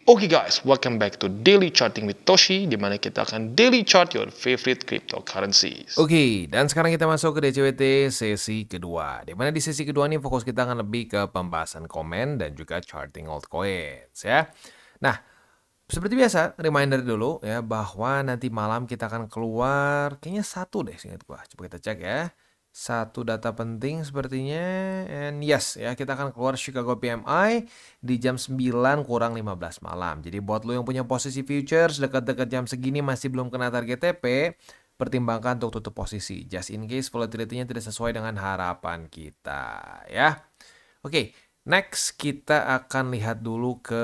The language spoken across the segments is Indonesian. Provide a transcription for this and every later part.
Oke guys, welcome back to Daily Charting with Toshi, di mana kita akan daily chart your favorite cryptocurrencies. Oke, dan sekarang kita masuk ke DCWT sesi kedua. Di mana di sesi kedua ini fokus kita akan lebih ke pembahasan komen dan juga charting altcoins ya. Nah, seperti biasa, reminder dulu ya bahwa nanti malam kita akan keluar kayaknya satu deh seingat gua. Coba kita cek ya. Satu data penting sepertinya, and yes ya, kita akan keluar Chicago PMI di jam 9 kurang 15 malam. Jadi buat lo yang punya posisi futures dekat-dekat jam segini masih belum kena target TP, pertimbangkan untuk tutup posisi just in case volatility-nya tidak sesuai dengan harapan kita ya. Oke, next kita akan lihat dulu ke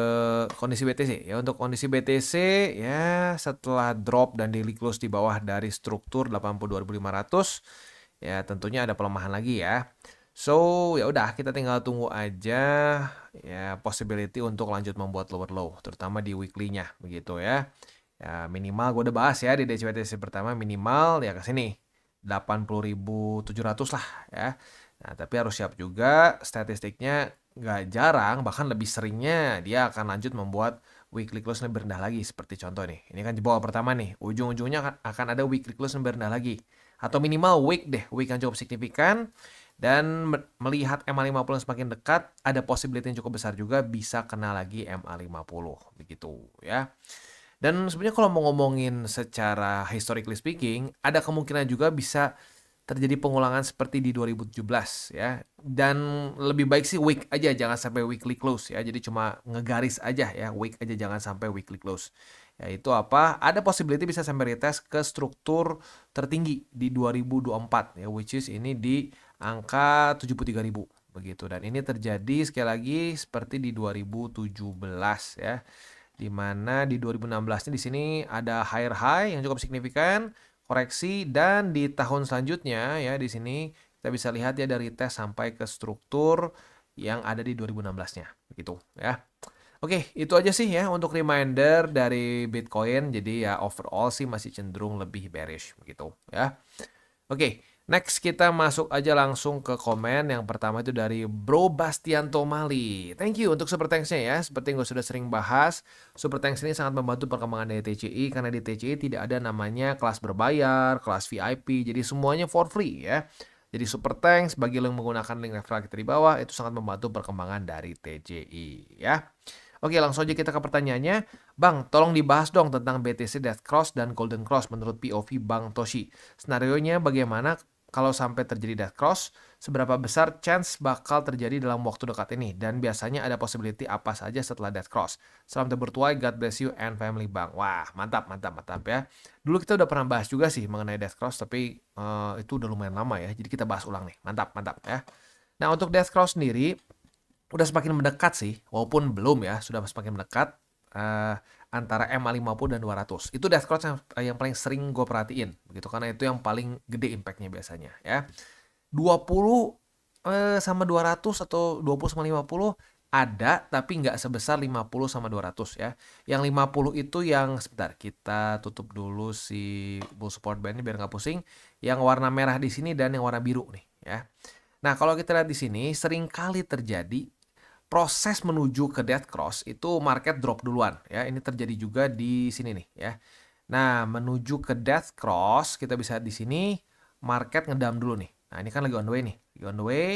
kondisi BTC ya. Untuk kondisi BTC ya, setelah drop dan daily close di bawah dari struktur 82.500 ya, tentunya ada pelemahan lagi ya. So ya udah, kita tinggal tunggu aja ya possibility untuk lanjut membuat lower low, terutama di weekly-nya begitu ya. Ya minimal gue udah bahas ya di DCWTC pertama, minimal ya ke sini 80.700 lah ya. Nah, tapi harus siap juga, statistiknya nggak jarang, bahkan lebih seringnya dia akan lanjut membuat weekly close lebih rendah lagi. Seperti contoh nih, ini kan jebol pertama nih, ujung-ujungnya akan ada weekly close lebih rendah lagi. Atau minimal week yang cukup signifikan. Dan melihat MA50 semakin dekat, ada possibility yang cukup besar juga bisa kena lagi MA50 begitu ya. Dan sebenarnya kalau mau ngomongin secara historically speaking, ada kemungkinan juga bisa terjadi pengulangan seperti di 2017 ya. Dan lebih baik sih week aja, jangan sampai weekly close ya. Jadi cuma ngegaris aja ya, week aja, jangan sampai weekly close. Yaitu apa? Ada possibility bisa sampai retest ke struktur tertinggi di 2024 ya, which is ini di angka 73.000 begitu. Dan ini terjadi sekali lagi seperti di 2017 ya. Di mana di 2016 di sini ada higher high yang cukup signifikan, koreksi, dan di tahun selanjutnya ya di sini kita bisa lihat ya dari tes sampai ke struktur yang ada di 2016-nya begitu ya. Oke, itu aja sih ya untuk reminder dari Bitcoin. Jadi ya overall sih masih cenderung lebih bearish begitu ya. Oke, next kita masuk aja langsung ke komen. Yang pertama itu dari Bro Bastian Tomali. Thank you untuk super thanks-nya ya. Seperti yang gue sudah sering bahas, super thanks ini sangat membantu perkembangan dari TCI, karena di TCI tidak ada namanya kelas berbayar, kelas VIP. Jadi semuanya for free ya. Jadi super thanks bagi lo yang menggunakan link referral kita di bawah, itu sangat membantu perkembangan dari TCI ya. Oke, langsung aja kita ke pertanyaannya. Bang, tolong dibahas dong tentang BTC Death Cross dan Golden Cross menurut POV Bang Toshi. Senarionya bagaimana kalau sampai terjadi Death Cross? Seberapa besar chance bakal terjadi dalam waktu dekat ini? Dan biasanya ada possibility apa saja setelah Death Cross? Salam terbertuai, God bless you and family Bang. Wah, mantap ya. Dulu kita udah pernah bahas juga sih mengenai Death Cross, tapi itu udah lumayan lama ya. Jadi kita bahas ulang nih. Mantap ya. Nah, untuk Death Cross sendiri udah semakin mendekat sih, walaupun belum ya, sudah semakin mendekat antara MA50 dan 200. Itu Death Cross yang paling sering gue perhatiin begitu, karena itu yang paling gede impactnya biasanya ya. 20 sama 200 atau 20 sama 50 ada, tapi nggak sebesar 50 sama 200 ya. Yang 50 itu yang, sebentar, kita tutup dulu si bull support band ini biar nggak pusing. Yang warna merah di sini dan yang warna biru nih ya. Nah, kalau kita lihat di sini, sering kali terjadi proses menuju ke Death Cross itu market drop duluan ya. Ini terjadi juga di sini nih ya. Nah, menuju ke Death Cross kita bisa di sini market ngedam dulu nih. Nah, ini kan lagi on the way nih. Lagi on the way,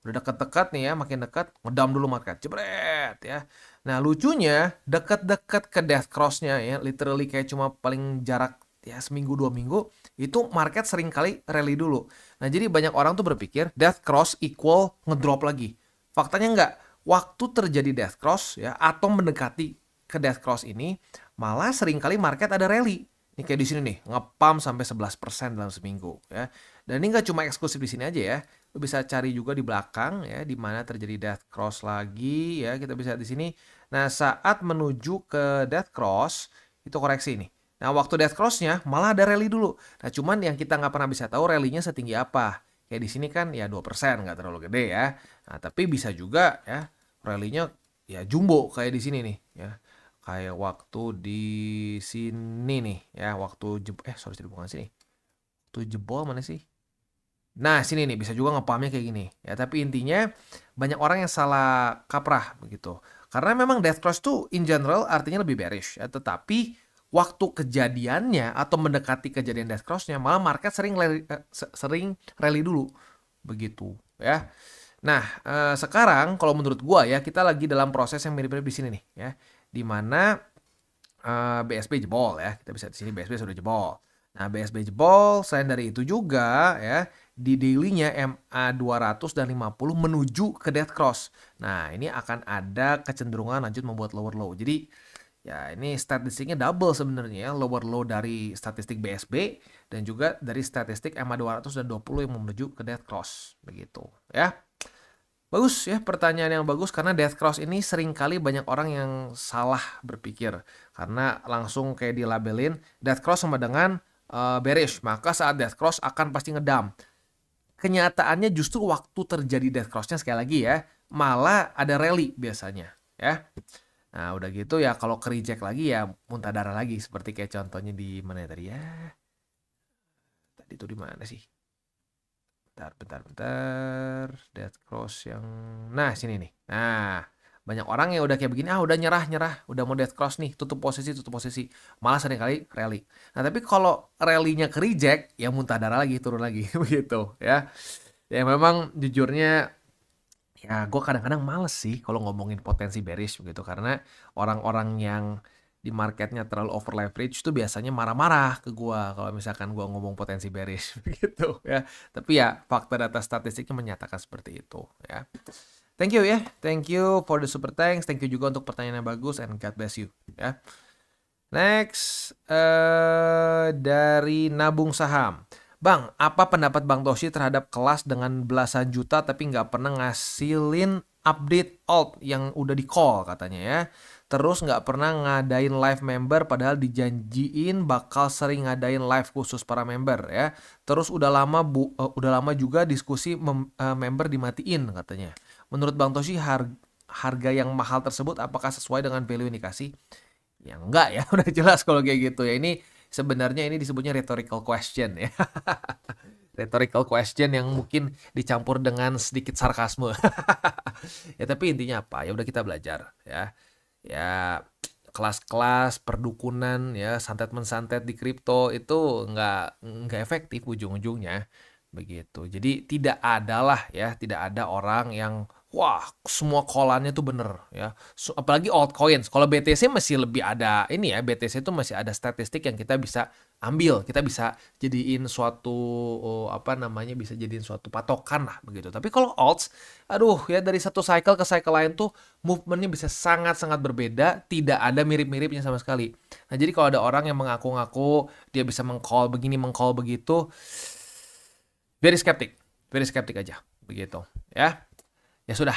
udah deket-deket nih ya, makin dekat, ngedam dulu market. Jebret ya. Nah, lucunya deket-deket ke Death Cross-nya ya, literally kayak cuma paling jarak ya seminggu 2 minggu, itu market sering kali rally dulu. Nah, jadi banyak orang tuh berpikir Death Cross equal ngedrop lagi. Faktanya enggak. Waktu terjadi Death Cross ya, atau mendekati ke Death Cross ini, malah seringkali market ada rally. Ini kayak di sini nih, ngepump sampai 11% dalam seminggu ya. Dan ini nggak cuma eksklusif di sini aja ya. Lu bisa cari juga di belakang ya, di mana terjadi Death Cross lagi ya. Kita bisa di sini. Nah, saat menuju ke Death Cross itu koreksi nih. Nah, waktu Death Cross-nya malah ada rally dulu. Nah, cuman yang kita nggak pernah bisa tahu rally-nya setinggi apa. Kayak di sini kan ya 2%, nggak terlalu gede ya. Nah, tapi bisa juga ya rally-nya ya jumbo kayak di sini nih ya. Kayak waktu di sini nih ya, waktu bukan sini. Waktu jebol mana sih? Nah, sini nih bisa juga ngepumpnya kayak gini ya. Tapi intinya banyak orang yang salah kaprah begitu. Karena memang death cross tuh in general artinya lebih bearish ya, tetapi waktu kejadiannya atau mendekati kejadian death cross-nya malah market sering rally dulu begitu ya. Nah, sekarang kalau menurut gua ya kita lagi dalam proses yang mirip-mirip di sini nih ya. Di mana BSB jebol ya. Kita bisa di sini BSB sudah jebol. Nah, BSB jebol, selain dari itu juga ya, di daily-nya MA 200 dan 50 menuju ke death cross. Nah, ini akan ada kecenderungan lanjut membuat lower low. Jadi, ya ini statistiknya double sebenarnya ya, lower low dari statistik BSB dan juga dari statistik MA 200 dan 20 yang menuju ke death cross. Begitu ya. Bagus ya, pertanyaan yang bagus karena death cross ini seringkali banyak orang yang salah berpikir. Karena langsung kayak dilabelin death cross sama dengan bearish, maka saat death cross akan pasti ngedump. Kenyataannya justru waktu terjadi death cross-nya sekali lagi ya, malah ada rally biasanya ya. Nah udah gitu ya kalau ke reject lagi ya muntah darah lagi seperti kayak contohnya di mana ya tadi ya. Tadi itu di mana sih? Bentar. Death cross yang... Nah, sini nih. Nah, banyak orang yang udah kayak begini, udah nyerah. Udah mau death cross nih, tutup posisi. Malah sering kali rally. Nah, tapi kalau rally-nya ke reject, ya muntah darah lagi, turun lagi. Begitu, ya. Ya, memang jujurnya, ya gue kadang-kadang males sih kalau ngomongin potensi bearish begitu. Karena orang-orang yang di marketnya terlalu over leverage itu biasanya marah-marah ke gua kalau misalkan gua ngomong potensi bearish gitu ya. Tapi ya fakta data statistiknya menyatakan seperti itu ya. Thank you ya. Thank you for the super thanks. Thank you juga untuk pertanyaan yang bagus and God bless you ya. Next dari Nabung Saham. Bang, apa pendapat Bang Toshi terhadap kelas dengan belasan juta tapi nggak pernah ngasilin update alt yang udah di call katanya ya. Terus nggak pernah ngadain live member padahal dijanjiin bakal sering ngadain live khusus para member ya. Terus udah lama juga diskusi member dimatiin katanya. Menurut Bang Toshi harga yang mahal tersebut apakah sesuai dengan value yang dikasih? Ya enggak ya, udah jelas kalau kayak gitu ya. Ini sebenarnya ini disebutnya rhetorical question ya. Rhetorical question yang mungkin dicampur dengan sedikit sarkasme. Ya tapi intinya apa? Ya udah kita belajar ya. Ya kelas-kelas perdukunan ya santet-mensantet di kripto itu nggak efektif ujung-ujungnya begitu. Jadi tidak ada orang yang wah semua callannya tuh bener ya. Apalagi altcoins. Kalau BTC masih lebih ada ini ya, BTC itu masih ada statistik yang kita bisa ambil, kita bisa jadiin suatu bisa jadiin suatu patokan lah begitu. Tapi kalau alts, aduh ya dari satu cycle ke cycle lain tuh movementnya bisa sangat-sangat berbeda, tidak ada mirip-miripnya sama sekali. Nah jadi kalau ada orang yang mengaku-ngaku dia bisa meng-call begini, meng-call begitu, very skeptic aja begitu ya. Ya sudah,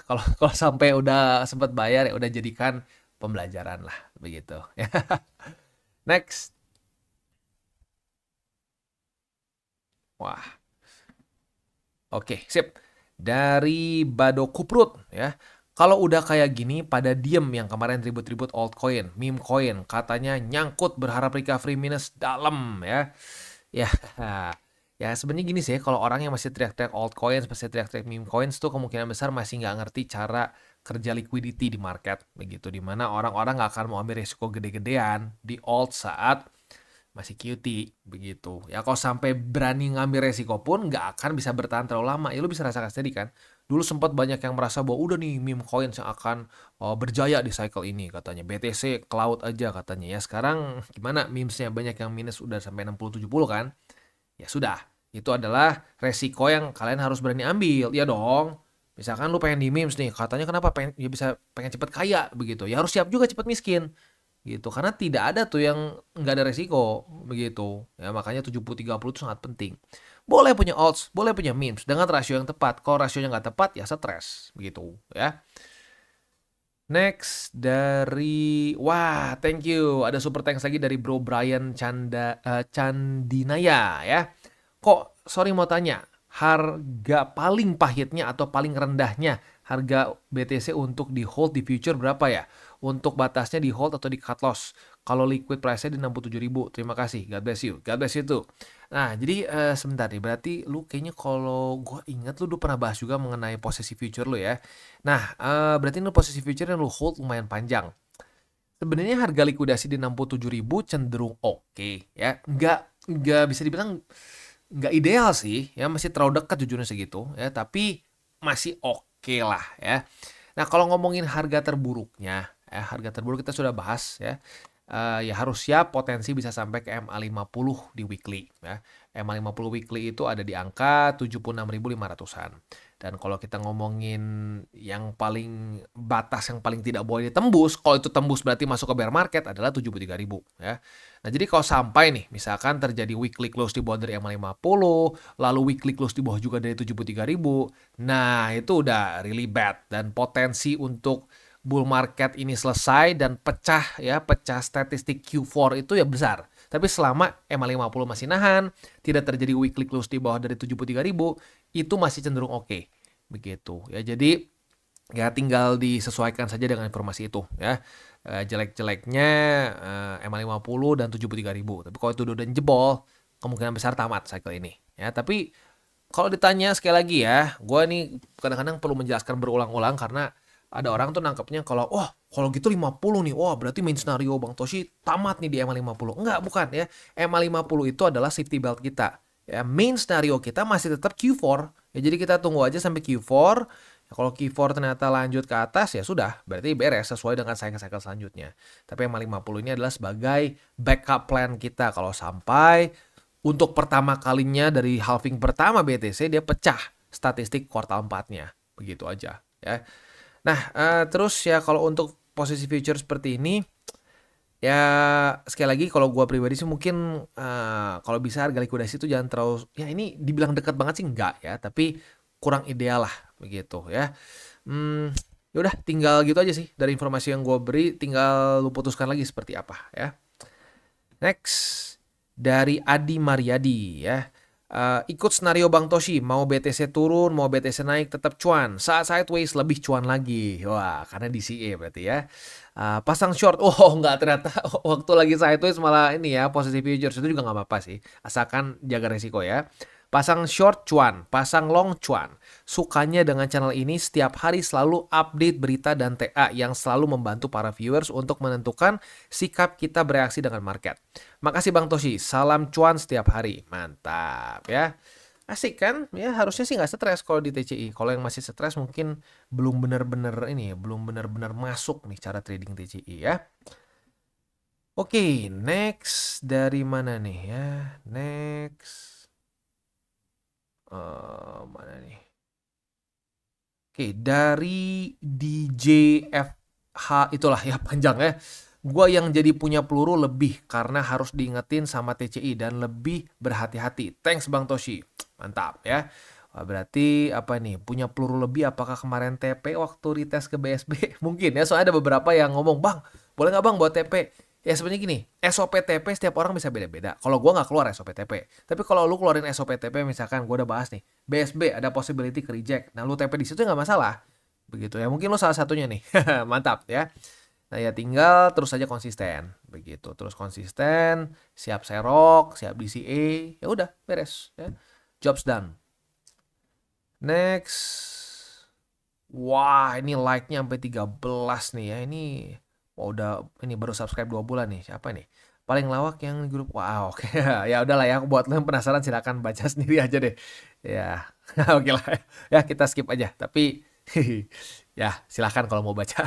kalau sampai udah sempat bayar ya udah jadikan pembelajaran lah begitu ya. Next. Wah. Oke, sip. Dari Bado Kuprut ya. Kalau udah kayak gini pada diem yang kemarin ribut-ribut altcoin, meme coin, katanya nyangkut berharap recovery minus dalam ya. Ya. Ya sebenarnya gini sih, kalau orang yang masih teriak-teriak altcoins, masih teriak-teriak meme coins tuh kemungkinan besar masih nggak ngerti cara kerja liquidity di market begitu. Dimana orang-orang nggak akan mau ambil risiko gede-gedean di alt saat masih QT begitu. Ya kalau sampai berani ngambil resiko pun nggak akan bisa bertahan terlalu lama. Ya lu bisa rasakan sendiri kan. Dulu sempat banyak yang merasa bahwa udah nih meme coins yang akan berjaya di cycle ini katanya. BTC cloud aja katanya ya. Sekarang gimana memesnya banyak yang minus udah sampai 60-70 kan. Ya sudah, itu adalah resiko yang kalian harus berani ambil. Ya dong. Misalkan lu pengen di memes nih, katanya kenapa pengen cepet kaya begitu. Ya harus siap juga cepet miskin. Gitu, karena tidak ada tuh yang nggak ada resiko begitu ya, makanya 70-30 itu sangat penting. Boleh punya alts, boleh punya memes dengan rasio yang tepat. Kalau rasionya nggak tepat ya stres begitu ya. Next dari thank you, ada super thanks lagi dari Bro Brian Candinaya ya. Kok sorry mau tanya, harga paling pahitnya atau paling rendahnya harga BTC untuk di hold di future berapa ya? untuk batasnya di hold atau di cut loss. Kalau liquid price-nya di 67.000. Terima kasih. God bless you. God bless you too. Nah, jadi sebentar nih. Berarti lu kayaknya kalau gue ingat lu pernah bahas juga mengenai posisi future lu ya. Nah, berarti lu posisi future yang lu hold lumayan panjang. Sebenarnya harga likuidasi di 67.000 cenderung oke ya. Nggak bisa dibilang nggak ideal sih ya, masih terlalu dekat jujurnya segitu ya, tapi masih oke lah ya. Nah, kalau ngomongin harga terburuknya ya, harga terburuk kita sudah bahas ya. Ya harus siap potensi bisa sampai ke MA50 di weekly ya. MA50 weekly itu ada di angka 76.500-an. Dan kalau kita ngomongin yang paling batas yang paling tidak boleh ditembus, kalau itu tembus berarti masuk ke bear market adalah 73.000 ya. Nah, jadi kalau sampai nih misalkan terjadi weekly close di bawah dari MA50, lalu weekly close di bawah juga dari 73.000, nah itu udah really bad dan potensi untuk bull market ini selesai dan pecah ya, pecah statistik Q4 itu ya besar. Tapi selama MA50 masih nahan, tidak terjadi weekly close di bawah dari 73.000, itu masih cenderung oke. Begitu ya. Jadi ya tinggal disesuaikan saja dengan informasi itu ya. Jelek-jeleknya MA50 dan 73.000. Tapi kalau itu udah jebol, kemungkinan besar tamat cycle ini ya. Tapi kalau ditanya sekali lagi ya, gue nih kadang-kadang perlu menjelaskan berulang-ulang karena ada orang tuh nangkepnya kalau kalau gitu 50 nih, berarti main scenario Bang Toshi tamat nih di MA50. Enggak, bukan ya. MA50 itu adalah safety belt kita. Ya, main scenario kita masih tetap Q4. Ya, jadi kita tunggu aja sampai Q4. Ya, kalau Q4 ternyata lanjut ke atas ya sudah, berarti beres sesuai dengan cycle-cycle selanjutnya. Tapi MA50 ini adalah sebagai backup plan kita kalau sampai untuk pertama kalinya dari halving pertama BTC dia pecah statistik kuartal 4-nya. Begitu aja ya. Nah, terus ya kalau untuk posisi future seperti ini, ya sekali lagi kalau gue pribadi sih mungkin kalau bisa harga likuidasi itu jangan terlalu, ya ini dibilang dekat banget sih enggak ya, tapi kurang ideal lah begitu ya. Ya udah tinggal gitu aja sih dari informasi yang gue beri, tinggal lu putuskan lagi seperti apa ya. Next dari Adi Mariadi ya. Ikut skenario Bang Toshi, mau BTC turun, mau BTC naik tetap cuan. Saat sideways lebih cuan lagi. Wah, karena DCA berarti ya. Pasang short, nggak ternyata waktu lagi sideways malah ini ya, posisi futures itu juga nggak apa-apa sih. Asalkan jaga resiko ya. Pasang short cuan, pasang long cuan. Sukanya dengan channel ini setiap hari selalu update berita dan TA yang selalu membantu para viewers untuk menentukan sikap kita bereaksi dengan market. Makasih Bang Toshi, salam cuan setiap hari. Mantap ya. Asik kan? Ya harusnya sih nggak stres kalau di TCI. Kalau yang masih stres mungkin belum benar-benar ini, belum benar-benar masuk nih cara trading TCI ya. Oke, next dari mana nih ya? Next. Mana nih? Oke, dari DJFH itulah ya panjang ya. Gua yang jadi punya peluru lebih karena harus diingetin sama TCI dan lebih berhati-hati. Thanks Bang Toshi. Mantap ya. Wah, berarti apa nih? Punya peluru lebih apakah kemarin TP waktu retest ke BSB? Mungkin ya, soalnya ada beberapa yang ngomong, "Bang, boleh nggak Bang buat TP?" Ya sebenarnya gini, SOP TP setiap orang bisa beda-beda. Kalau gue nggak keluar SOP TP. Tapi kalau lu keluarin SOP TP, misalkan gue udah bahas nih, BSB ada possibility ke reject. Nah lu TP di situ nggak masalah. Begitu ya, mungkin lu salah satunya nih. Mantap ya. Nah ya tinggal terus aja konsisten. Begitu, terus konsisten, siap serok, siap DCA. Ya udah, beres. Ya. Jobs done. Next. Wah, ini like-nya sampai 13 nih ya. Ini udah ini baru subscribe 2 bulan nih. Siapa nih? Paling lawak yang di grup. Wow, oke. Ya udahlah ya, buat lo yang penasaran silakan baca sendiri aja deh. Ya. Oke lah. Ya, kita skip aja. Tapi ya, silakan kalau mau baca.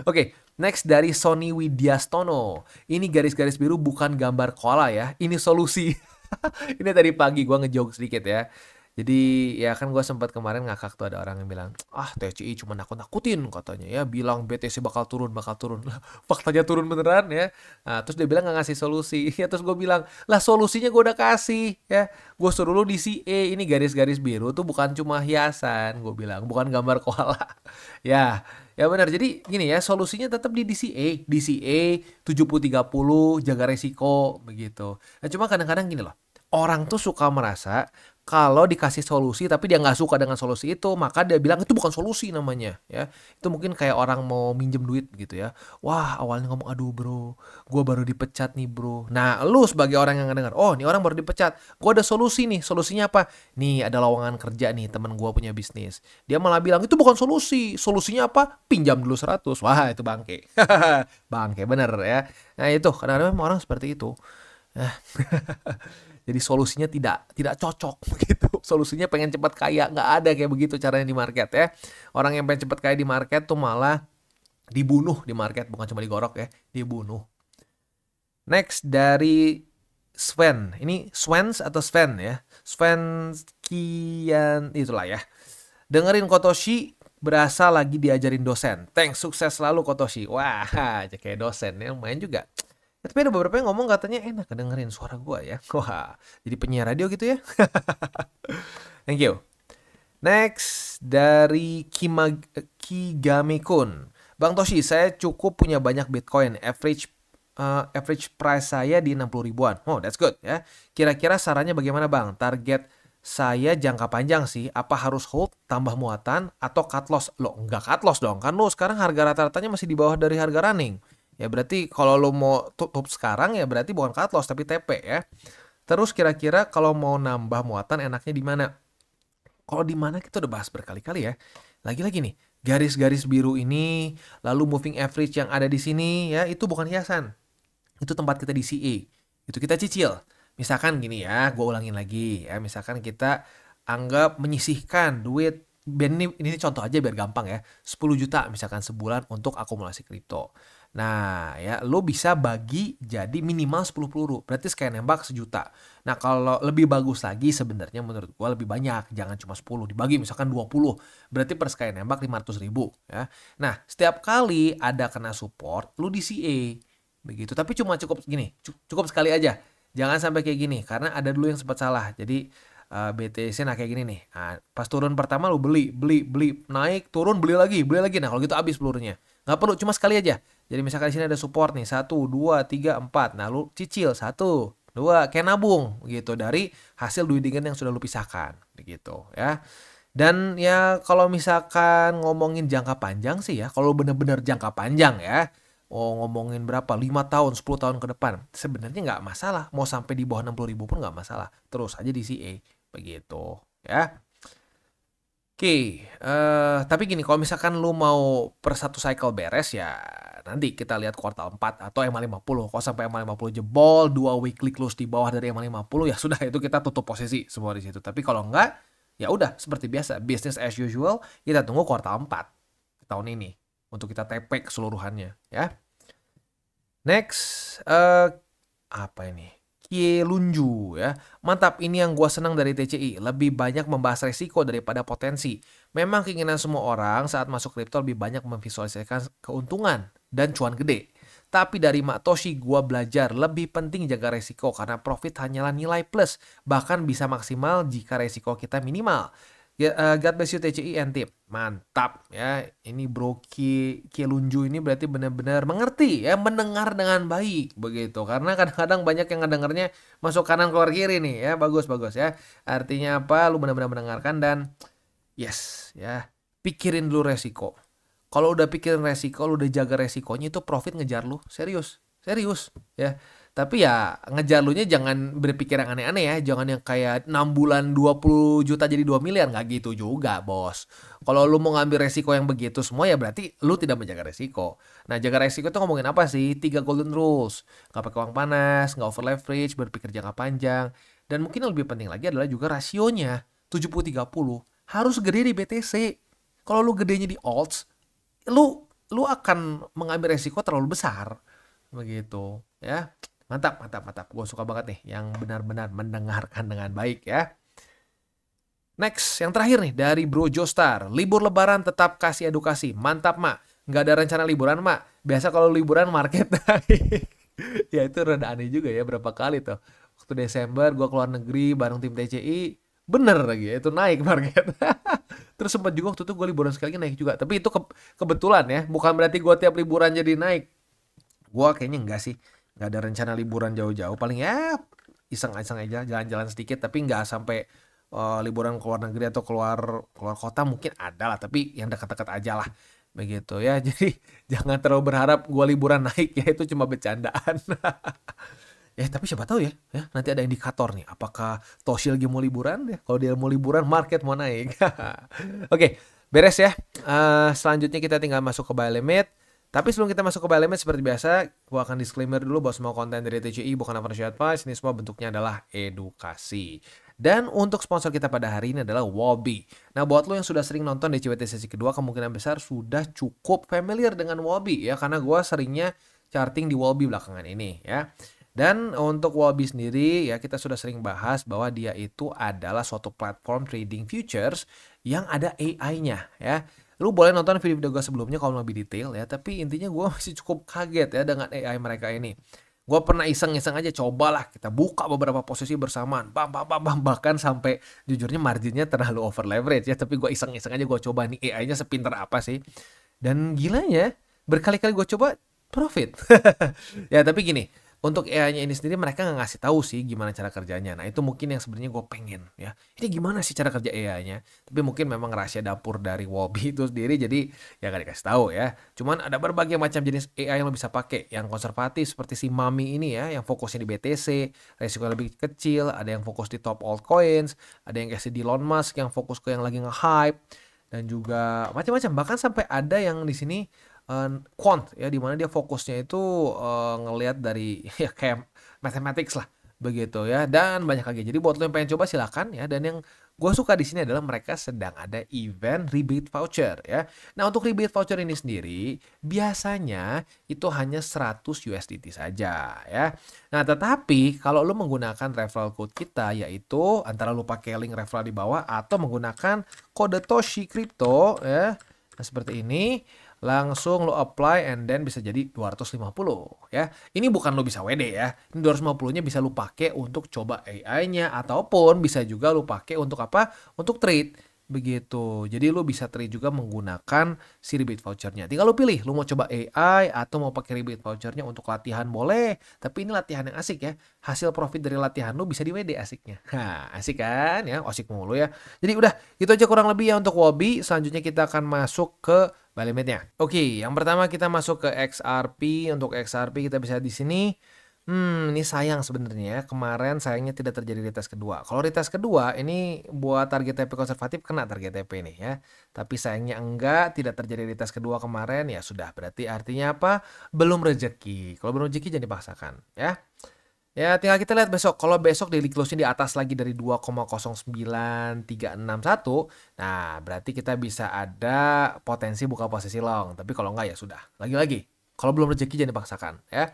Oke, next dari Sony Widyastono. Ini garis-garis biru bukan gambar koala ya. Ini solusi. Ini tadi pagi gua ngejoke sedikit ya. Jadi ya kan gue sempat kemarin ngakak tuh ada orang yang bilang, TCI cuma nakut-nakutin katanya ya, bilang BTC bakal turun. Faktanya turun beneran ya. Nah, terus dia bilang nggak ngasih solusi. Ya terus gue bilang, lah solusinya gue udah kasih ya. Gue suruh lu DCA, ini garis-garis biru tuh bukan cuma hiasan, gue bilang, bukan gambar koala. Ya benar. Jadi gini ya, solusinya tetap di DCA. DCA 70-30, jaga resiko begitu. Nah cuma kadang-kadang gini loh. Orang tuh suka merasa Kalau dikasih solusi tapi dia nggak suka dengan solusi itu, maka dia bilang itu bukan solusi namanya ya. Itu mungkin kayak orang mau minjem duit gitu ya. Wah, awalnya ngomong, "Aduh bro, gue baru dipecat nih bro." Nah, lu sebagai orang yang ngedenger, "Oh, nih orang baru dipecat. Gue ada solusi nih. Solusinya apa? Nih ada lowongan kerja nih, temen gue punya bisnis." Dia malah bilang, "Itu bukan solusi. Solusinya apa? Pinjam dulu 100." Wah, itu bangke. Bangke bener ya. Nah, itu kadang-kadang memang orang seperti itu. Nah, jadi solusinya tidak cocok begitu. Solusinya pengen cepat kaya, nggak ada kayak begitu caranya di market ya. Orang yang pengen cepat kaya di market tuh malah dibunuh di market, bukan cuma digorok ya, dibunuh. Next dari Sven. Ini Svens atau Sven ya? Sven Kian itulah ya. Dengerin Kotoshi berasa lagi diajarin dosen. Thanks, sukses selalu Kotoshi. Wah, kayak dosen ya, lumayan juga. Tapi ada beberapa yang ngomong katanya enak dengerin suara gua ya. Wah, jadi penyiar radio gitu ya. Thank you. Next dari Kigame-kun. Bang Toshi, saya cukup punya banyak Bitcoin. Average price saya di 60 ribuan. Oh, that's good ya. Kira-kira sarannya bagaimana Bang? Target saya jangka panjang sih. Apa harus hold, tambah muatan, atau cut loss? Loh, enggak cut loss dong. Kan lo sekarang harga rata-ratanya masih di bawah dari harga running. Ya berarti kalau lo mau tutup sekarang ya berarti bukan cut loss tapi TP ya. Terus kira-kira kalau mau nambah muatan enaknya di mana? Kalau di mana kita udah bahas berkali-kali ya. Lagi-lagi nih, garis-garis biru ini, lalu moving average yang ada di sini ya, itu bukan hiasan. Itu tempat kita di CA. Itu kita cicil. Misalkan gini ya, gue ulangin lagi ya. Misalkan kita anggap menyisihkan duit, ini contoh aja biar gampang ya. 10 juta misalkan sebulan untuk akumulasi kripto. Nah ya, lo bisa bagi jadi minimal 10 peluru. Berarti sekali nembak 1 juta. Nah kalau lebih bagus lagi sebenarnya menurut gue lebih banyak. Jangan cuma 10, dibagi misalkan 20. Berarti per sekali nembak 500 ribu. Ya. Nah setiap kali ada kena support, lo di CA. Begitu. Tapi cuma cukup gini, cukup sekali aja. Jangan sampai kayak gini, karena ada dulu yang sempat salah. Jadi BTC nah kayak gini nih. Nah, pas turun pertama lu beli, naik, turun beli lagi. Nah kalau gitu habis pelurunya. Nggak perlu, cuma sekali aja. Jadi misalkan di sini ada support nih 1, 2, 3, 4. Nah lu cicil 1, 2, kayak nabung gitu dari hasil duidingan yang sudah lu pisahkan, begitu ya. Dan ya kalau misalkan ngomongin jangka panjang sih ya, kalau bener-bener jangka panjang ya, ngomongin berapa, 5 tahun, 10 tahun ke depan, sebenarnya nggak masalah. Mau sampai di bawah 60 ribu pun nggak masalah. Terus aja di CA, begitu ya. Oke, tapi gini, kalau misalkan lu mau per satu cycle beres ya nanti kita lihat kuartal 4 atau MA50. Kalau sampai MA50 jebol, 2 weekly close di bawah dari MA50 ya sudah itu kita tutup posisi semua di situ. Tapi kalau enggak, ya udah seperti biasa, business as usual, kita tunggu kuartal 4 tahun ini untuk kita TP keseluruhannya ya. Next, apa ini? Kielunju ya. Mantap, ini yang gua senang dari TCI. Lebih banyak membahas resiko daripada potensi. Memang keinginan semua orang saat masuk kripto lebih banyak memvisualisasikan keuntungan dan cuan gede. Tapi dari Mak Toshi gua belajar lebih penting jaga resiko karena profit hanyalah nilai plus. Bahkan bisa maksimal jika resiko kita minimal. God bless you TCI and tip. Mantap ya. Ini Bro Kielunju ini berarti benar-benar mengerti ya, mendengar dengan baik begitu. Karena kadang-kadang banyak yang ngedengarnya masuk kanan keluar kiri nih ya. Bagus ya. Artinya apa? Lu benar-benar mendengarkan dan yes ya. Pikirin dulu resiko. Kalau udah pikirin resiko, lu udah jaga resikonya, itu profit ngejar lu. Serius ya. Tapi ya ngejar lunya jangan berpikir yang aneh-aneh ya. Jangan yang kayak 6 bulan 20 juta jadi 2 miliar. Nggak gitu juga bos. Kalau lu mau ngambil resiko yang begitu semua ya berarti lu tidak menjaga resiko. Nah jaga resiko itu ngomongin apa sih? 3 golden rules. Nggak pakai uang panas, nggak over leverage, berpikir jangka panjang. Dan mungkin yang lebih penting lagi adalah juga rasionya. 70-30. Harus gede di BTC. Kalau lu gedenya di alts, lu akan mengambil resiko terlalu besar. Begitu ya. Mantap. Gue suka banget nih yang benar-benar mendengarkan dengan baik ya. Next, yang terakhir nih dari Bro Joestar. Libur lebaran tetap kasih edukasi. Mantap, Mak. Nggak ada rencana liburan, Mak. Biasa kalau liburan market naik. Ya itu rada aneh juga ya, berapa kali tuh. Waktu Desember gue keluar negeri bareng tim TCI. Bener lagi ya, itu naik market. Terus sempat juga waktu itu gue liburan sekali naik juga. Tapi itu kebetulan ya. Bukan berarti gue tiap liburan jadi naik. Gue kayaknya enggak sih. Nggak ada rencana liburan jauh-jauh, paling ya iseng-iseng aja jalan-jalan sedikit, tapi nggak sampai liburan ke luar negeri atau keluar keluar kota mungkin ada lah, tapi yang dekat-dekat aja lah begitu ya. Jadi jangan terlalu berharap gua liburan naik ya, itu cuma bercandaan. Ya tapi siapa tahu ya, nanti ada indikator nih. Apakah Toshi lagi mau liburan ya? Kalau dia mau liburan, market mau naik. Oke, beres ya. Selanjutnya kita tinggal masuk ke buy limit. Tapi sebelum kita masuk ke buy limit seperti biasa, gua akan disclaimer dulu bahwa semua konten dari TCI bukan financial advice. Ini semua bentuknya adalah edukasi. Dan untuk sponsor kita pada hari ini adalah Wobby. Nah, buat lo yang sudah sering nonton DCWT sesi kedua, kemungkinan besar sudah cukup familiar dengan Wobby ya, karena gua seringnya charting di Wobby belakangan ini ya. Dan untuk Wobby sendiri ya, kita sudah sering bahas bahwa dia itu adalah suatu platform trading futures yang ada AI-nya ya. Lu boleh nonton video-video gue sebelumnya kalau lebih detail ya, tapi intinya gue masih cukup kaget ya dengan AI mereka ini. Gue pernah iseng-iseng aja, cobalah kita buka beberapa posisi bersamaan, bahkan sampai jujurnya marginnya terlalu over leverage ya, tapi gue iseng-iseng aja, gue coba nih AI-nya sepinter apa sih. Dan gilanya berkali-kali gue coba profit. Ya tapi gini, untuk AI-nya ini sendiri mereka nggak ngasih tahu sih gimana cara kerjanya. Nah itu mungkin yang sebenarnya gue pengen ya. Ini gimana sih cara kerja AI-nya? Tapi mungkin memang rahasia dapur dari Wobby itu sendiri, jadi ya nggak dikasih tahu ya. Cuman ada berbagai macam jenis AI yang lo bisa pakai. Yang konservatif seperti si Mami ini ya, yang fokusnya di BTC, resiko lebih kecil. Ada yang fokus di top altcoins, ada yang kayak si Elon Musk yang fokus ke yang lagi nge-hype, dan juga macam-macam. Bahkan sampai ada yang di sini quant ya, dimana dia fokusnya itu ngelihat dari ya kayak mathematics lah begitu ya, dan banyak lagi. Jadi buat lo yang pengen coba silakan ya. Dan yang gue suka di sini adalah mereka sedang ada event rebate voucher ya. Nah untuk rebate voucher ini sendiri biasanya itu hanya 100 USDT saja ya. Nah tetapi kalau lo menggunakan referral code kita, yaitu antara lo pakai link referral di bawah atau menggunakan kode Toshi Crypto ya, nah seperti ini, langsung lo apply and then bisa jadi 250 ya. Ini bukan lo bisa WD ya. Ini 250-nya bisa lo pakai untuk coba AI-nya, ataupun bisa juga lo pakai untuk apa? Untuk trade begitu. Jadi lo bisa trade juga menggunakan si rebate vouchernya. Tinggal lo pilih, lo mau coba AI atau mau pakai rebate vouchernya untuk latihan boleh. Tapi ini latihan yang asik ya. Hasil profit dari latihan lo bisa di WD asiknya. Nah, asik kan ya? Asik mulu ya. Jadi udah, itu aja kurang lebih ya untuk Wobby. Selanjutnya kita akan masuk ke buy limitnya. Oke, yang pertama kita masuk ke XRP. Untuk XRP kita bisa di sini. Ini sayang sebenarnya ya. Kemarin sayangnya tidak terjadi retest kedua. Kalau retest kedua ini buat target TP konservatif kena target TP nih ya. Tapi sayangnya enggak, tidak terjadi retest kedua kemarin, ya sudah. Berarti artinya apa? Belum rezeki. Kalau belum rezeki jangan dipaksakan ya. Ya tinggal kita lihat besok. Kalau besok daily close-nya di atas lagi dari 2,09361, nah berarti kita bisa ada potensi buka posisi long. Tapi kalau enggak ya sudah. Lagi-lagi, kalau belum rezeki jangan dipaksakan ya.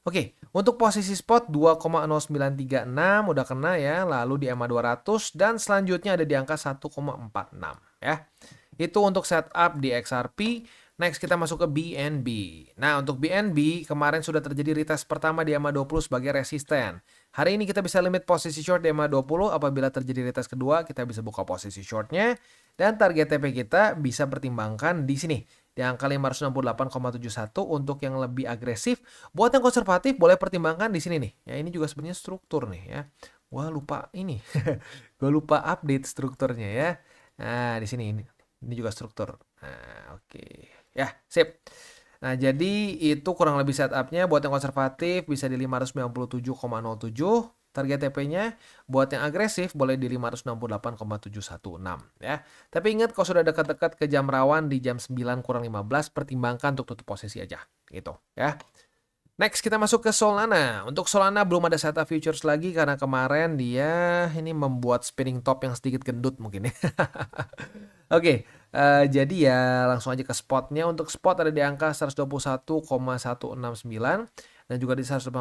Oke, untuk posisi spot 2,0936 udah kena ya, lalu di EMA 200 dan selanjutnya ada di angka 1,46 ya. Itu untuk setup di XRP. Next kita masuk ke BNB. Nah, untuk BNB kemarin sudah terjadi retest pertama di EMA 20 sebagai resisten. Hari ini kita bisa limit posisi short di EMA 20. Apabila terjadi retest kedua, kita bisa buka posisi shortnya. Dan target TP kita bisa pertimbangkan di sini, di angka 568,71 untuk yang lebih agresif. Buat yang konservatif boleh pertimbangkan di sini nih. Ya, ini juga sebenarnya struktur nih ya. Gua lupa ini. Gua lupa update strukturnya ya. Nah, di sini ini juga struktur. Nah, oke. Ya, sip. Nah, jadi itu kurang lebih setupnya. Buat yang konservatif bisa di 597,07 target TP-nya. Buat yang agresif boleh di 568,716 ya. Tapi ingat, kalau sudah dekat-dekat ke jam rawan di jam 9:15, pertimbangkan untuk tutup posisi aja gitu ya. Next kita masuk ke Solana. Untuk Solana belum ada setup futures lagi karena kemarin dia ini membuat spinning top yang sedikit gendut mungkin ya. Oke, jadi ya langsung aja ke spotnya. Untuk spot ada di angka 121,169 dan juga di 118,60.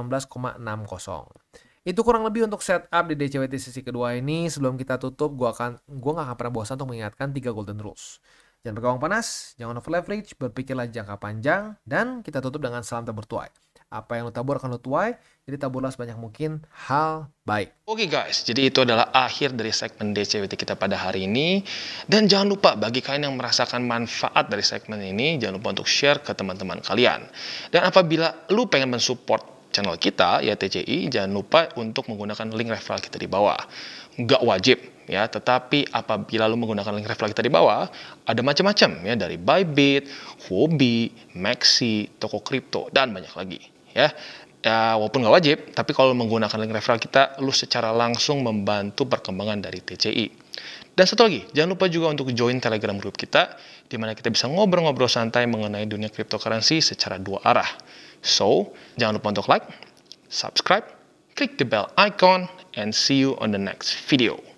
Itu kurang lebih untuk setup di DCWT sesi kedua ini. Sebelum kita tutup, gue gak akan pernah bosan untuk mengingatkan 3 golden rules. Jangan pakai uang panas, jangan over leverage, berpikirlah jangka panjang, dan kita tutup dengan salam tabur tuai. Apa yang lo tabur akan lo tuai, jadi taburlah sebanyak mungkin hal baik. Oke guys, jadi itu adalah akhir dari segmen DCWT kita pada hari ini. Dan jangan lupa, bagi kalian yang merasakan manfaat dari segmen ini, jangan lupa untuk share ke teman-teman kalian. Dan apabila lu pengen mensupport channel kita, ya TCI, jangan lupa untuk menggunakan link referral kita di bawah. Nggak wajib, ya, tetapi apabila lo menggunakan link referral kita di bawah, ada macam-macam, ya, dari Bybit, Huobi, Maxi, toko kripto, dan banyak lagi, ya. Ya, walaupun nggak wajib, tapi kalau menggunakan link referral kita, lo secara langsung membantu perkembangan dari TCI. Dan satu lagi, jangan lupa juga untuk join Telegram group kita, di mana kita bisa ngobrol-ngobrol santai mengenai dunia cryptocurrency secara dua arah. So, jangan lupa untuk like, subscribe, click the bell icon, and see you on the next video.